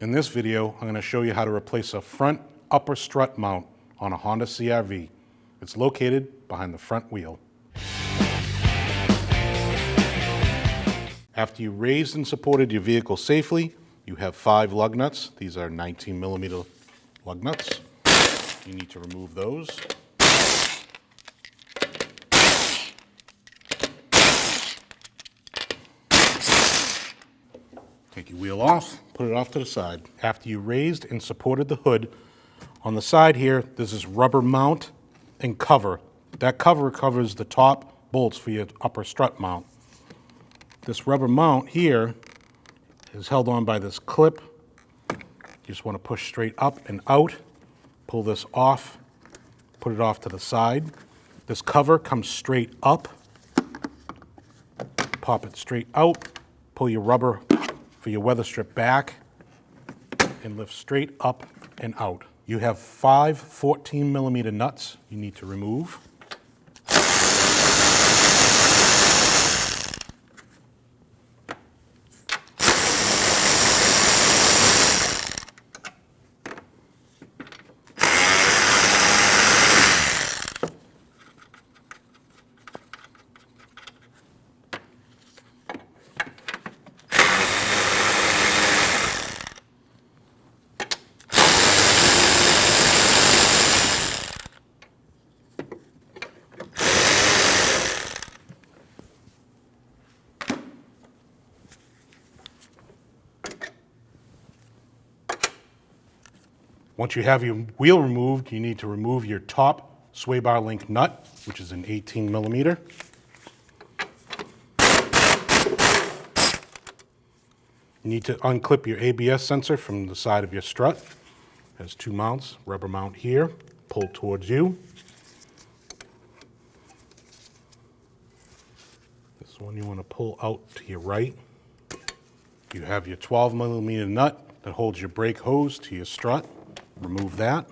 In this video, I'm going to show you how to replace a front upper strut mount on a Honda CR-V. It's located behind the front wheel. After you raised and supported your vehicle safely, you have 5 lug nuts. These are 19mm lug nuts. You need to remove those. Take your wheel off, put it off to the side. After you raised and supported the hood, on the side here, there's this rubber mount and cover. That cover covers the top bolts for your upper strut mount. This rubber mount here is held on by this clip. You just want to push straight up and out, pull this off, put it off to the side. This cover comes straight up, pop it straight out, pull your rubber for your weather strip back, and lift straight up and out. You have 5 14mm nuts you need to remove. Once you have your wheel removed, you need to remove your top sway bar link nut, which is an 18mm. You need to unclip your ABS sensor from the side of your strut. It has 2 mounts, rubber mount here, pull towards you. This one you want to pull out to your right. You have your 12mm nut that holds your brake hose to your strut. Remove that.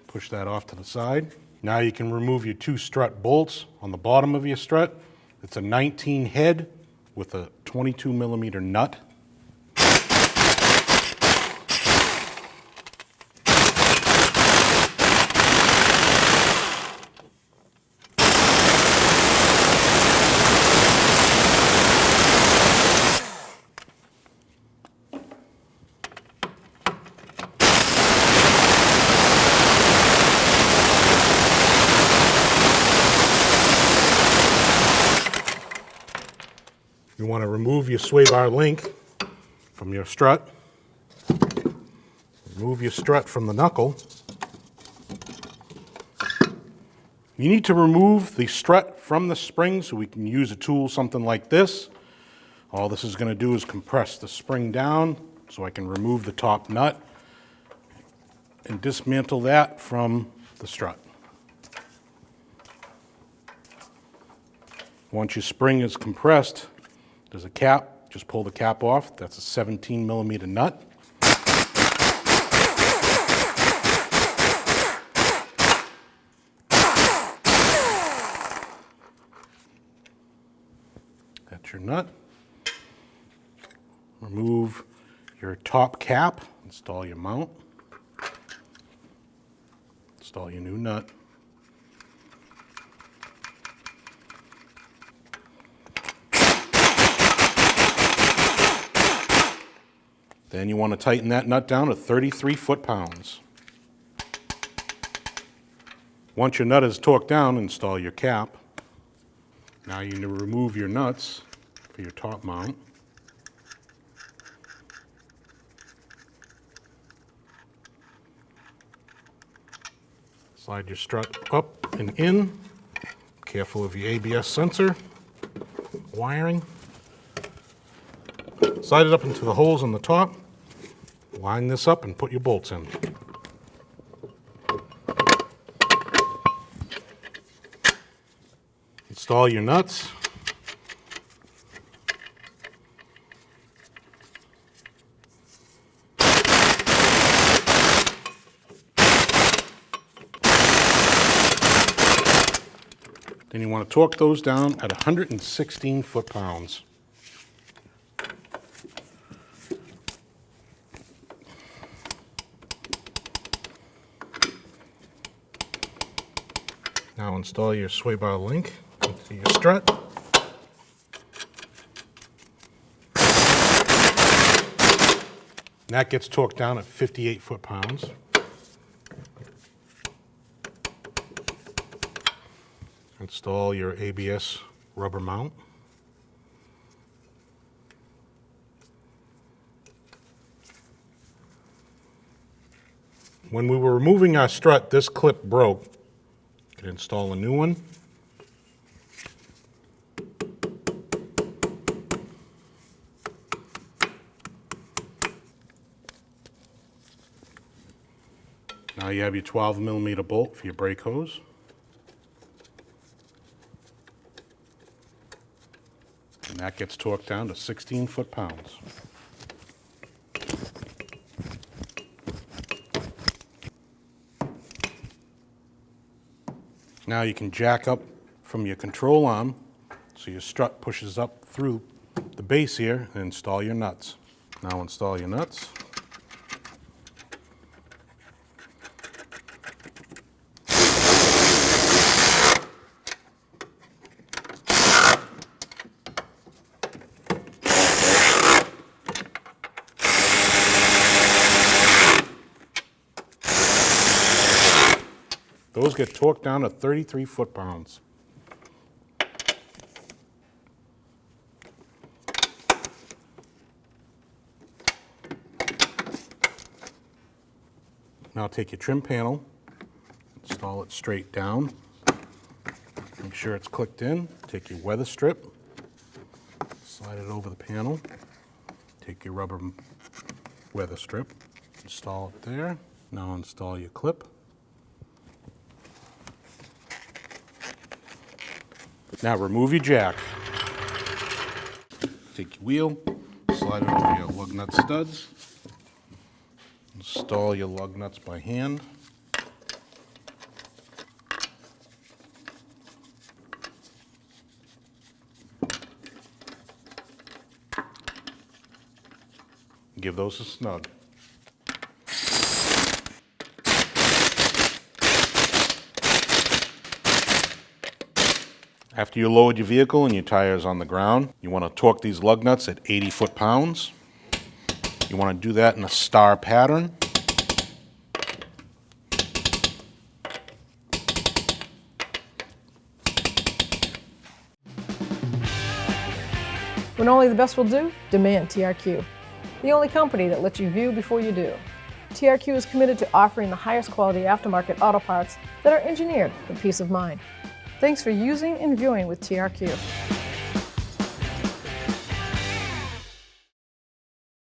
Push that off to the side. Now you can remove your 2 strut bolts on the bottom of your strut. It's a 19 head with a 22mm nut. You want to remove your sway bar link from your strut. Remove your strut from the knuckle. You need to remove the strut from the spring so we can use a tool, something like this. All this is going to do is compress the spring down so I can remove the top nut and dismantle that from the strut. Once your spring is compressed, there's a cap, just pull the cap off. That's a 17mm nut. That's your nut. Remove your top cap, install your mount, install your new nut. Then you want to tighten that nut down to 33 foot-pounds. Once your nut is torqued down, install your cap. Now you need to remove your nuts for your top mount. Slide your strut up and in. Careful of your ABS sensor, wiring. Slide it up into the holes on the top. Line this up and put your bolts in. Install your nuts. Then you want to torque those down at 116 foot-pounds. Now install your sway bar link into your strut. And that gets torqued down at 58 foot-pounds. Install your ABS rubber mount. When we were removing our strut, this clip broke. You can install a new one. Now you have your 12mm bolt for your brake hose. And that gets torqued down to 16 foot-pounds. Now you can jack up from your control arm so your strut pushes up through the base here and install your nuts. Now install your nuts. Those get torqued down to 33 foot-pounds. Now take your trim panel, install it straight down. Make sure it's clicked in. Take your weather strip, slide it over the panel. Take your rubber weather strip, install it there. Now install your clip. Now remove your jack. Take your wheel, slide it over your lug nut studs. Install your lug nuts by hand. Give those a snug. After you load your vehicle and your tires on the ground, you want to torque these lug nuts at 80 foot-pounds. You want to do that in a star pattern. When only the best will do, demand TRQ. The only company that lets you view before you do. TRQ is committed to offering the highest quality aftermarket auto parts that are engineered for peace of mind. Thanks for using and viewing with TRQ.